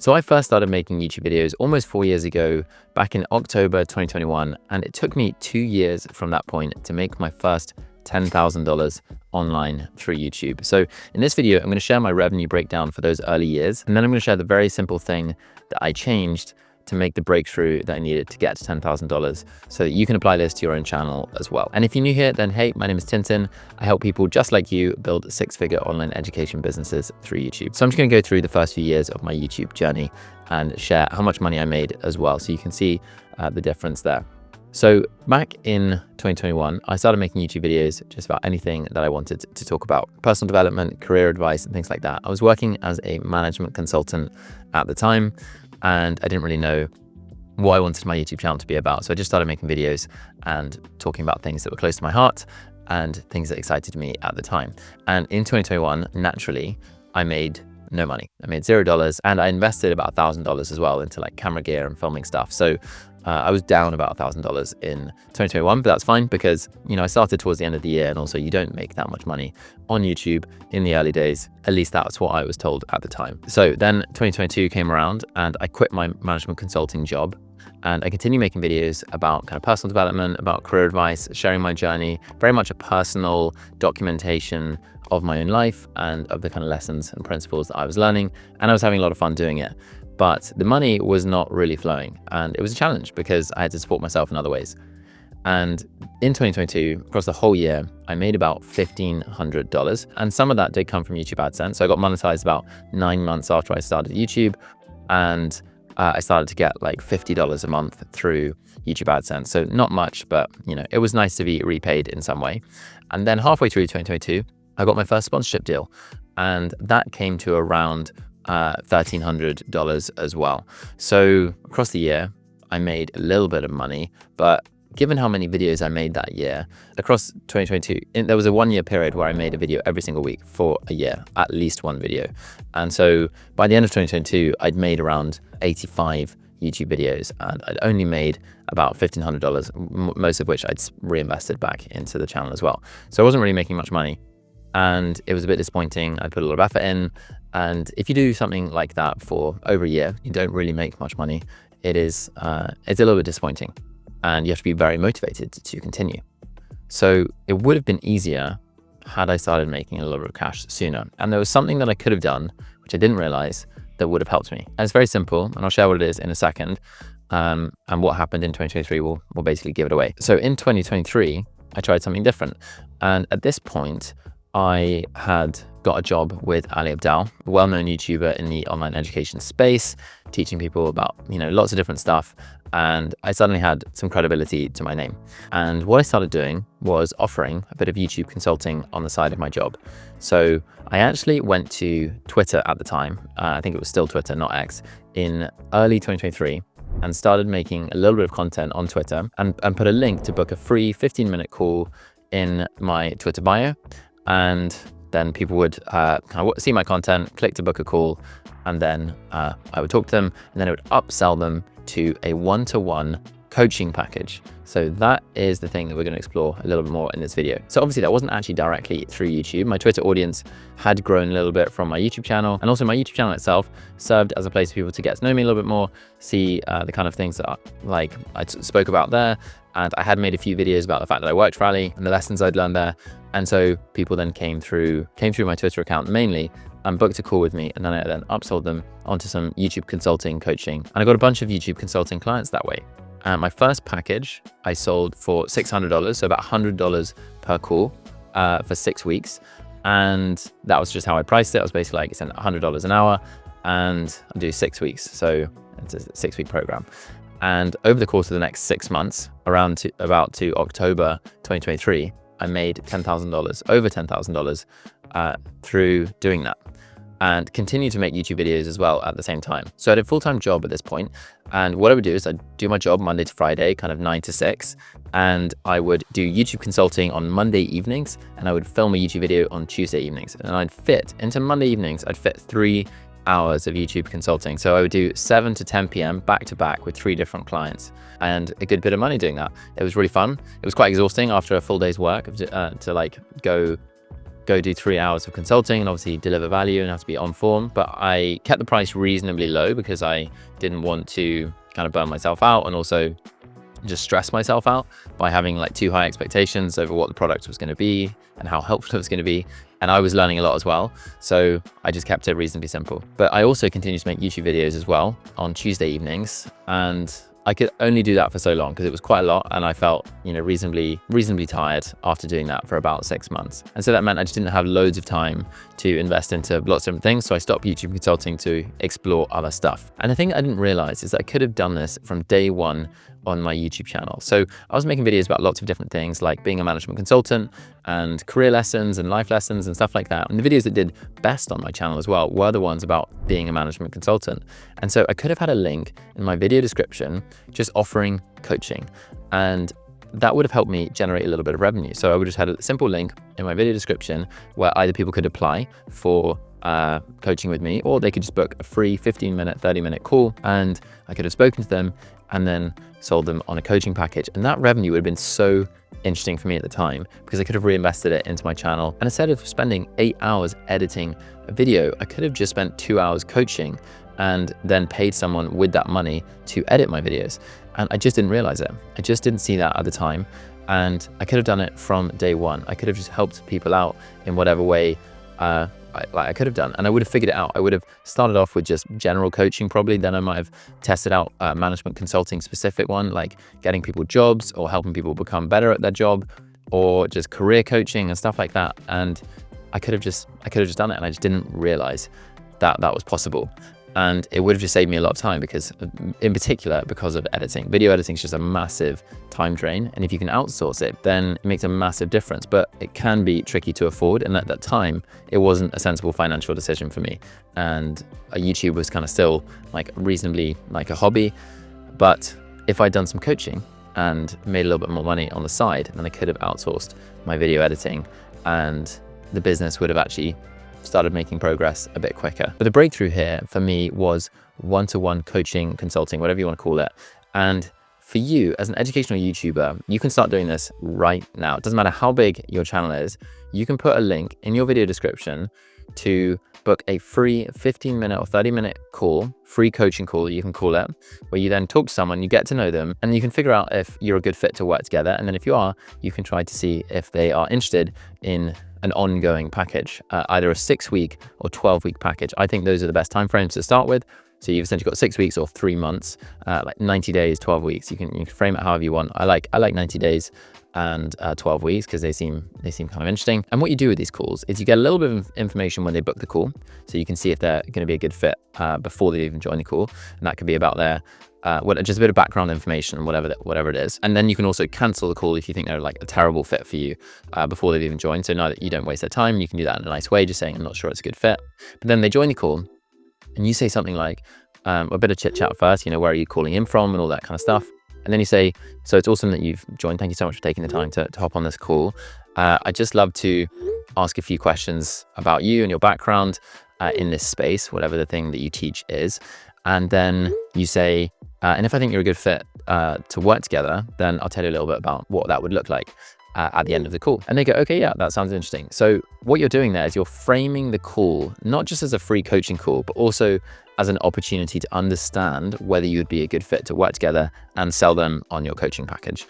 So I first started making YouTube videos almost 4 years ago, back in October 2021, and it took me 2 years from that point to make my first $10,000 online through YouTube. So in this video, I'm going to share my revenue breakdown for those early years, and then I'm going to share the very simple thing that I changed to make the breakthrough that I needed to get to $10,000 so that you can apply this to your own channel as well. And if you're new here, then hey, my name is Tintin. I help people just like you build six-figure online education businesses through YouTube. So I'm just going to go through the first few years of my YouTube journey and share how much money I made as well, so you can see the difference there. So back in 2021, I started making YouTube videos just about anything that I wanted to talk about. Personal development, career advice, and things like that. I was working as a management consultant at the time, and I didn't really know what I wanted my YouTube channel to be about. So I just started making videos and talking about things that were close to my heart and things that excited me at the time. And in 2021, naturally, I made no money. I made $0, and I invested about $1,000 as well into like camera gear and filming stuff. So I was down about $1,000 in 2021, but that's fine because, you know, I started towards the end of the year, and also you don't make that much money on YouTube in the early days. At least that's what I was told at the time. So then 2022 came around and I quit my management consulting job, and I continued making videos about kind of personal development, about career advice, sharing my journey, very much a personal documentation of my own life and of the kind of lessons and principles that I was learning. And I was having a lot of fun doing it. But the money was not really flowing, and it was a challenge because I had to support myself in other ways. And in 2022, across the whole year, I made about $1,500, and some of that did come from YouTube AdSense. So I got monetized about 9 months after I started YouTube, and I started to get like $50 a month through YouTube AdSense. So not much, but you know, it was nice to be repaid in some way. And then halfway through 2022, I got my first sponsorship deal, and that came to around $1,300 as well. So across the year, I made a little bit of money, but given how many videos I made that year, across 2022, there was a 1 year period where I made a video every single week for a year, at least one video. And so by the end of 2022, I'd made around 85 YouTube videos, and I'd only made about $1,500, most of which I'd reinvested back into the channel as well. So I wasn't really making much money, and it was a bit disappointing. I put a lot of effort in, and if you do something like that for over a year, you don't really make much money. It's a little bit disappointing, and you have to be very motivated to continue. So it would have been easier had I started making a lot of cash sooner. And there was something that I could have done, which I didn't realize, that would have helped me. And it's very simple, and I'll share what it is in a second. And what happened in 2023 will basically give it away. So in 2023, I tried something different. And at this point, I had got a job with Ali Abdaal, a well-known YouTuber in the online education space, teaching people about, you know, lots of different stuff. And I suddenly had some credibility to my name. And what I started doing was offering a bit of YouTube consulting on the side of my job. So I actually went to Twitter at the time, I think it was still Twitter, not X, in early 2023, and started making a little bit of content on Twitter and put a link to book a free 15-minute call in my Twitter bio. And then people would kind of see my content, click to book a call, and then I would talk to them, and then I would upsell them to a one-to-one coaching package. So that is the thing that we're going to explore a little bit more in this video. So obviously that wasn't actually directly through YouTube. My Twitter audience had grown a little bit from my YouTube channel, and also my YouTube channel itself served as a place for people to get to know me a little bit more, see the kind of things that I spoke about there. And I had made a few videos about the fact that I worked for Ali and the lessons I'd learned there. And so people then came through my Twitter account mainly and booked a call with me, and then I upsold them onto some YouTube consulting coaching. And I got a bunch of YouTube consulting clients that way. And my first package I sold for $600, so about $100 per call for 6 weeks. And that was just how I priced it. I was basically like, it's $100 an hour, and I do 6 weeks. So it's a 6-week program. And over the course of the next 6 months, about to October 2023, I made $10,000, over $10,000 through doing that, and continue to make YouTube videos as well at the same time. So I had a full-time job at this point, and what I would do is I'd do my job Monday to Friday, kind of 9 to 6, and I would do YouTube consulting on Monday evenings, and I would film a YouTube video on Tuesday evenings. And I'd fit into Monday evenings, I'd fit 3 hours of YouTube consulting. So I would do 7 to 10 p.m. back to back with 3 different clients, and a good bit of money doing that. It was really fun. It was quite exhausting after a full day's work to like go go do 3 hours of consulting and obviously deliver value and have to be on form. But I kept the price reasonably low because I didn't want to kind of burn myself out and also just stress myself out by having like too high expectations over what the product was going to be and how helpful it was going to be. And I was learning a lot as well. So I just kept it reasonably simple. But I also continued to make YouTube videos as well on Tuesday evenings. And I could only do that for so long because it was quite a lot. And I felt, you know, reasonably tired after doing that for about 6 months. And so that meant I just didn't have loads of time to invest into lots of different things. So I stopped YouTube consulting to explore other stuff. And the thing I didn't realize is that I could have done this from day one on my YouTube channel. So I was making videos about lots of different things like being a management consultant and career lessons and life lessons and stuff like that. And the videos that did best on my channel as well were the ones about being a management consultant. And so I could have had a link in my video description just offering coaching, and that would have helped me generate a little bit of revenue. So I would have had a simple link in my video description where either people could apply for coaching with me, or they could just book a free 15-minute, 30-minute call, and I could have spoken to them and then sold them on a coaching package. And that revenue would have been so interesting for me at the time because I could have reinvested it into my channel. And instead of spending 8 hours editing a video, I could have just spent 2 hours coaching and then paid someone with that money to edit my videos. And I just didn't realize it. I just didn't see that at the time. And I could have done it from day one. I could have just helped people out in whatever way I could have done, and I would have figured it out. I would have started off with just general coaching probably, then I might have tested out a management consulting specific one, like getting people jobs or helping people become better at their job, or just career coaching and stuff like that. And I could have just done it, and I just didn't realize that that was possible. And it would have just saved me a lot of time because, in particular, because of editing. Video editing is just a massive time drain. And if you can outsource it, then it makes a massive difference. But it can be tricky to afford. And at that time, it wasn't a sensible financial decision for me. And YouTube was kind of still like reasonably like a hobby. But if I'd done some coaching and made a little bit more money on the side, then I could have outsourced my video editing, and the business would have actually started making progress a bit quicker. But the breakthrough here for me was one-to-one coaching, consulting, whatever you want to call it. And for you as an educational YouTuber, you can start doing this right now. It doesn't matter how big your channel is. You can put a link in your video description to book a free 15-minute or 30-minute call, free coaching call, you can call it, where you then talk to someone, you get to know them, and you can figure out if you're a good fit to work together. And then if you are, you can try to see if they are interested in an ongoing package, either a 6-week or 12-week package. I think those are the best timeframes to start with. So you've essentially got 6 weeks or 3 months, like 90 days, 12 weeks. You can frame it however you want. I like 90 days and 12 weeks because they seem kind of interesting. And what you do with these calls is you get a little bit of information when they book the call, so you can see if they're going to be a good fit before they even join the call, and that could be about their just a bit of background information and whatever it is. And then you can also cancel the call if you think they're like a terrible fit for you before they've even joined. So now that you don't waste their time, you can do that in a nice way, just saying, I'm not sure it's a good fit. But then they join the call and you say something like, a bit of chit chat first, you know, where are you calling in from and all that kind of stuff. And then you say, so it's awesome that you've joined. Thank you so much for taking the time to hop on this call. I'd just love to ask a few questions about you and your background in this space, whatever the thing that you teach is. And then you say, and if I think you're a good fit to work together, then I'll tell you a little bit about what that would look like at the end of the call. And they go, okay, yeah, that sounds interesting. So what you're doing there is you're framing the call, not just as a free coaching call, but also as an opportunity to understand whether you'd be a good fit to work together and sell them on your coaching package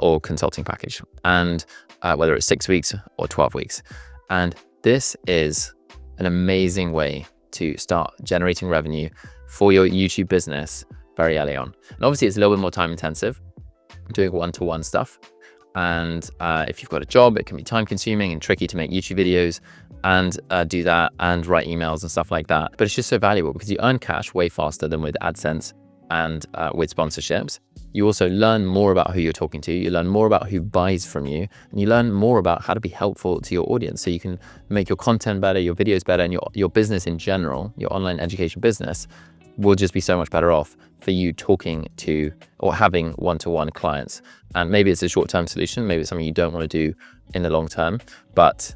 or consulting package. And whether it's 6 weeks or 12 weeks. And this is an amazing way to start generating revenue for your YouTube business very early on. And obviously it's a little bit more time intensive doing one-to-one stuff. And if you've got a job, it can be time consuming and tricky to make YouTube videos and do that and write emails and stuff like that. But it's just so valuable because you earn cash way faster than with AdSense and with sponsorships. You also learn more about who you're talking to. You learn more about who buys from you, and you learn more about how to be helpful to your audience. So you can make your content better, your videos better, and your business in general, your online education business will just be so much better off for you talking to or having one-to-one clients. And maybe it's a short-term solution, maybe it's something you don't want to do in the long term, but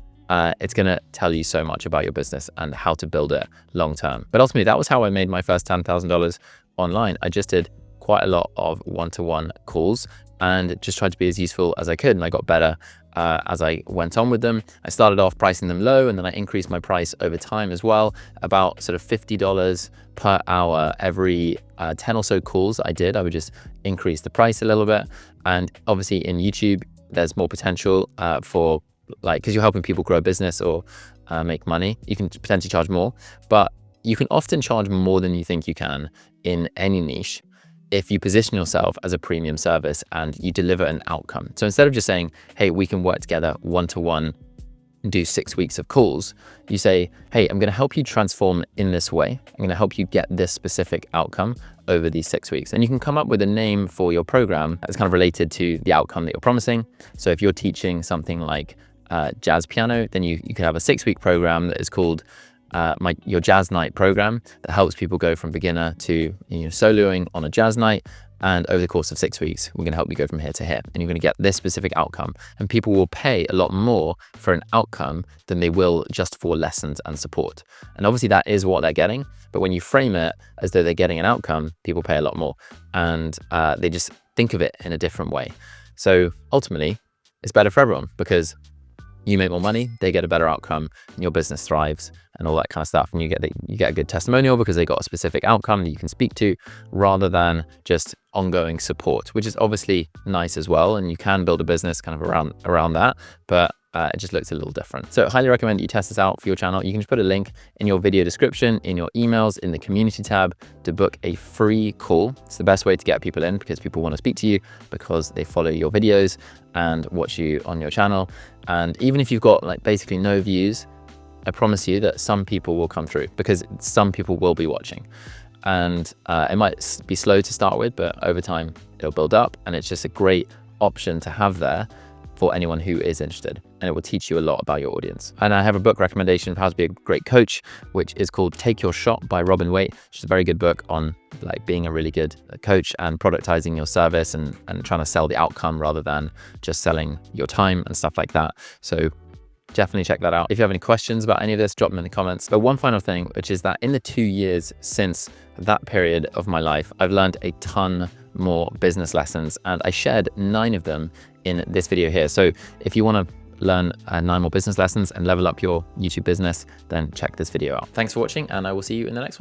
it's going to tell you so much about your business and how to build it long-term. But ultimately, that was how I made my first $10,000 online. I just did quite a lot of one-to-one calls and just tried to be as useful as I could. And I got better as I went on with them. I started off pricing them low, and then I increased my price over time as well, about sort of $50 per hour. Every 10 or so calls I did, I would just increase the price a little bit. And obviously in YouTube, there's more potential for because you're helping people grow a business or make money. You can potentially charge more, but you can often charge more than you think you can in any niche if you position yourself as a premium service and you deliver an outcome. So instead of just saying, hey, we can work together one-to-one, do 6 weeks of calls, you say, hey, I'm going to help you transform in this way. I'm going to help you get this specific outcome over these 6 weeks. And you can come up with a name for your program that's kind of related to the outcome that you're promising. So if you're teaching something like jazz piano, then you could have a 6-week program that is called your jazz night program, that helps people go from beginner to soloing on a jazz night. And over the course of 6 weeks, we're going to help you go from here to here, and you're going to get this specific outcome. And people will pay a lot more for an outcome than they will just for lessons and support. And obviously that is what they're getting, but when you frame it as though they're getting an outcome, people pay a lot more, and they just think of it in a different way. So ultimately, it's better for everyone because you make more money, they get a better outcome, and your business thrives and all that kind of stuff. And you get a good testimonial because they got a specific outcome that you can speak to, rather than just ongoing support, which is obviously nice as well. And you can build a business kind of around that, but it just looks a little different. So I highly recommend that you test this out for your channel. You can just put a link in your video description, in your emails, in the community tab to book a free call. It's the best way to get people in because people want to speak to you because they follow your videos and watch you on your channel. And even if you've got basically no views, I promise you that some people will come through because some people will be watching. And it might be slow to start with, but over time it'll build up, and it's just a great option to have there for anyone who is interested, and it will teach you a lot about your audience. And I have a book recommendation for how to be a great coach, which is called Take Your Shot by Robin Waite, which is a very good book on being a really good coach and productizing your service and trying to sell the outcome rather than just selling your time and stuff like that. So definitely check that out. If you have any questions about any of this, drop them in the comments. But one final thing, which is that in the 2 years since that period of my life, I've learned a ton more business lessons, and I shared 9 of them in this video here. So if you want to learn 9 more business lessons and level up your YouTube business, then check this video out. Thanks for watching, and I will see you in the next one.